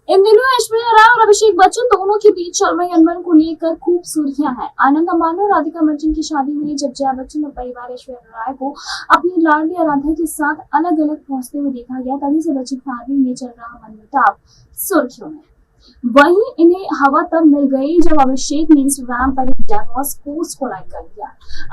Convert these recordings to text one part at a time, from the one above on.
इन दिनों ऐश्वर्या राय और अभिषेक बच्चन दोनों के बीच चल रही अनबन को लेकर खूब सुर्खियां हैं। आनंद अंबानी और राधिका मर्चेंट की शादी में जब जया बच्चन और परिवार ऐश्वर्या राय को अपनी लाडली आराध्या के साथ अलग अलग पहुंचते हुए देखा गया, तभी से बच्चन फैमिली में चल रहा मनमुटाव सुर्खियों में। वहीं इन्हें हवा तब मिल गई जब अभिषेक ने इंस्टाग्राम पर एक डाइवोर्स पोस्ट को लाइक कर दिया।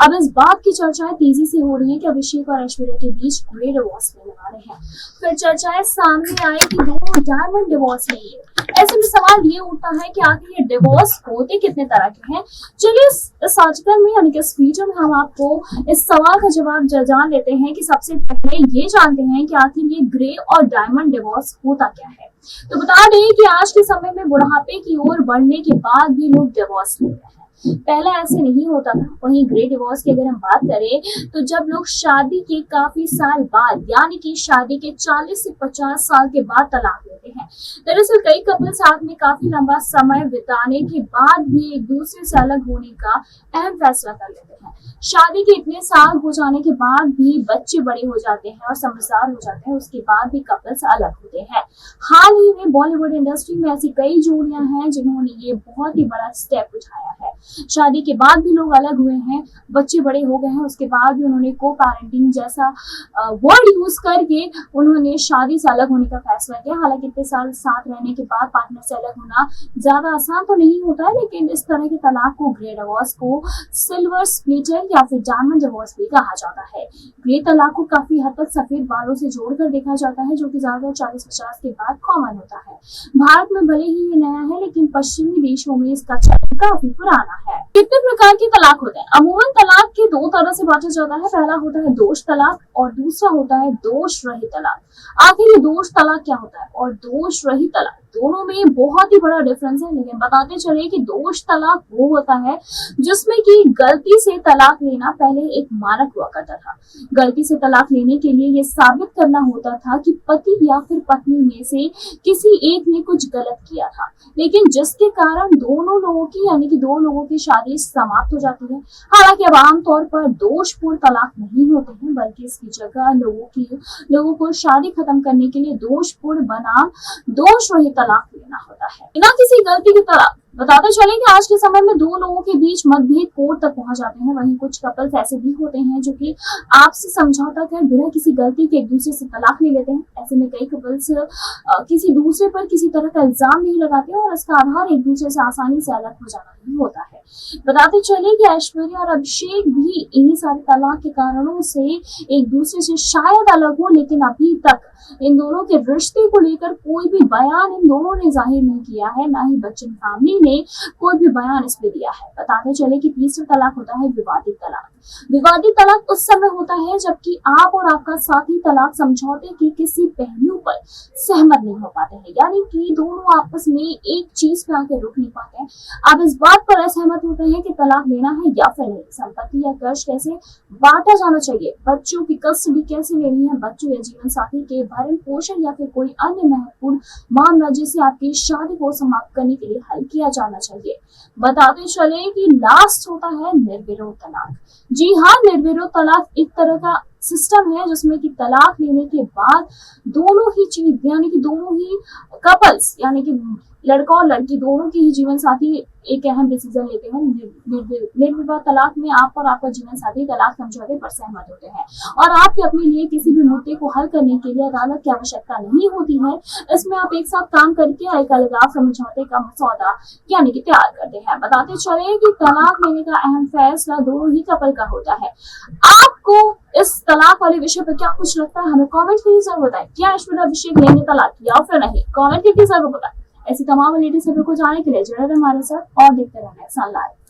अब इस बात की चर्चाएं तेजी से हो रही है कि अभिषेक और ऐश्वर्या के बीच ग्रे डिवोर्स लेने वाले हैं। फिर चर्चाएं सामने आई कि दोनों डायमंड डिवोर्स लेंगे। ऐसे में सवाल ये उठता है कि आखिर ये डिवोर्स होते कितने तरह के हैं। चलिए इस आर्टिकल में यानी कि इस वीडियो में हम आपको इस सवाल का जवाब जान लेते हैं कि सबसे पहले ये जानते हैं कि आखिर ये ग्रे और डायमंड डिवोर्स होता क्या है। तो बता दें कि आज के समय में बुढ़ापे की ओर बढ़ने के बाद भी लोग डिवोर्स ले रहे हैं। पहले ऐसे नहीं होता था। वहीं ग्रे डिवोर्स की अगर हम बात करें तो जब लोग शादी के काफी साल बाद यानी कि शादी के 40 से 50 साल के बाद तलाक लेते हैं। दरअसल कई कपल साथ में काफी लंबा समय बिताने के बाद भी एक दूसरे से अलग होने का अहम फैसला कर लेते हैं। शादी के इतने साल हो जाने के बाद भी बच्चे बड़े हो जाते हैं और समझदार हो जाते हैं, उसके बाद भी कपल्स अलग होते हैं। हाल ही में बॉलीवुड इंडस्ट्री में ऐसी कई जोड़ियां हैं जिन्होंने ये बहुत ही बड़ा स्टेप उठाया है। शादी के बाद भी लोग अलग हुए हैं, बच्चे बड़े हो गए हैं, उसके बाद भी उन्होंने को पेरेंटिंग जैसा वर्ड यूज करके उन्होंने शादी से अलग होने का फैसला किया। हालांकि इतने साल साथ रहने के बाद पार्टनर से अलग होना ज्यादा आसान तो नहीं होता है, लेकिन इस तरह के तलाक को ग्रे डिवोर्स को सिल्वर स्प्लिटर या फिर डायमंड डिवोर्स भी कहा जाता है। ग्रे तलाक को काफी हद तक सफेद बालों से जोड़कर देखा जाता है, जो कि ज्यादातर 40-50 के बाद कॉमन होता है। भारत में भले ही ये नया है, लेकिन पश्चिमी देशों में इसका चलन काफी पुराना है। कितने प्रकार के तलाक होते हैं? अमूमन तलाक के दो तरह से बांटा जाता है। पहला होता है दोष तलाक और दूसरा होता है दोष रहित तलाक। आखिर ये दोष तलाक क्या होता है और दोष रहित तलाक, दोनों में बहुत ही बड़ा डिफरेंस है। लेकिन बताते चले कि दोष तलाक वो होता है जिसमें कि गलती से तलाक लेना पहले एक मानक हुआ करता था। गलती से तलाक लेने के लिए ये साबित करना होता था कि पति या फिर पत्नी में से किसी एक ने कुछ गलत किया था, लेकिन जिसके कारण दोनों लोगों की यानी कि दो लोगों की शादी समाप्त हो जाती है। हालांकि अब आमतौर पर दोषपूर्ण तलाक नहीं होते हैं, बल्कि इसकी जगह लोगों को शादी खत्म करने के लिए दोषपूर्ण बनाम दोष रहित तलाक लेना होता है, बिना किसी गलती के तलाक। बताते चले कि आज के समय में दो लोगों के बीच मतभेद कोर्ट तक पहुंच जाते हैं। वहीं कुछ कपल्स ऐसे भी होते हैं जो कि आपसी समझौता कर बिना किसी गलती के एक दूसरे से तलाक ले लेते हैं। ऐसे में कई कपल्स किसी दूसरे पर किसी तरह का इल्जाम नहीं लगाते और इसका आधार एक दूसरे से आसानी से अलग हो जाना ही होता है। बताते चले कि ऐश्वर्या और अभिषेक भी इन्हीं सारे तलाक के कारणों से एक दूसरे से शायद अलग हो, लेकिन अभी तक इन दोनों के रिश्ते को लेकर कोई भी बयान इन दोनों ने जाहिर नहीं किया है, ना ही बच्चन फैमिली ने कोई भी बयान इस पे दिया है। बताते चले कि तीसरा तलाक होता है विवादित तलाक। विवादित तलाक उस समय होता है जबकि आप और आपका साथी तलाक समझौते के किसी पहलू पर सहमत नहीं हो पाते हैं, यानी कि दोनों आपस में एक चीज पे आके रुक नहीं पाते हैं। आप इस बात पर असहमत होते हैं कि तलाक लेना है या फिर नहीं, संपत्ति या कर्ज कैसे बांटा जाना चाहिए, बच्चों की कस्टडी कैसे लेनी है, बच्चों या जीवन साथी के भरण पोषण या फिर कोई अन्य महत्वपूर्ण मामला जिसे आपकी शादी को समाप्त करने के लिए हल किया जाना चाहिए। बताते चले कि लास्ट होता है निर्विरोध तलाक। जी हाँ, निर्विरोध तलाक एक तरह का सिस्टम है जिसमें कि तलाक लेने के बाद दोनों ही चीज यानी कि दोनों ही कपल्स यानी कि लड़का और लड़की दोनों के ही जीवन साथी एक अहम डिसीजन लेते हैं। निर्विवाद तलाक में आप और आपका जीवन साथी तलाक समझौते पर सहमत होते हैं और आपके अपने लिए किसी भी मुद्दे को हल करने के लिए अदालत की आवश्यकता नहीं होती है। इसमें आप एक साथ काम करके एक अलगाव समझौते का मसौदा यानी कि तैयार करते हैं। बताते चले कि तलाक लेने का अहम फैसला दोनों ही कपल का होता है। आपको इस तलाक वाले विषय पर क्या कुछ लगता है, हमें कमेंट करके जरूर बताएं। क्या ऐश्वर्या अभिषेक लेंगे तलाक या फिर नहीं, कमेंट करके जरूर बताएं। ऐसी तमाम लेटेस्ट खबरों को जानने के लिए जुड़े रहें हमारे साथ और देखते रहना सन लाइव।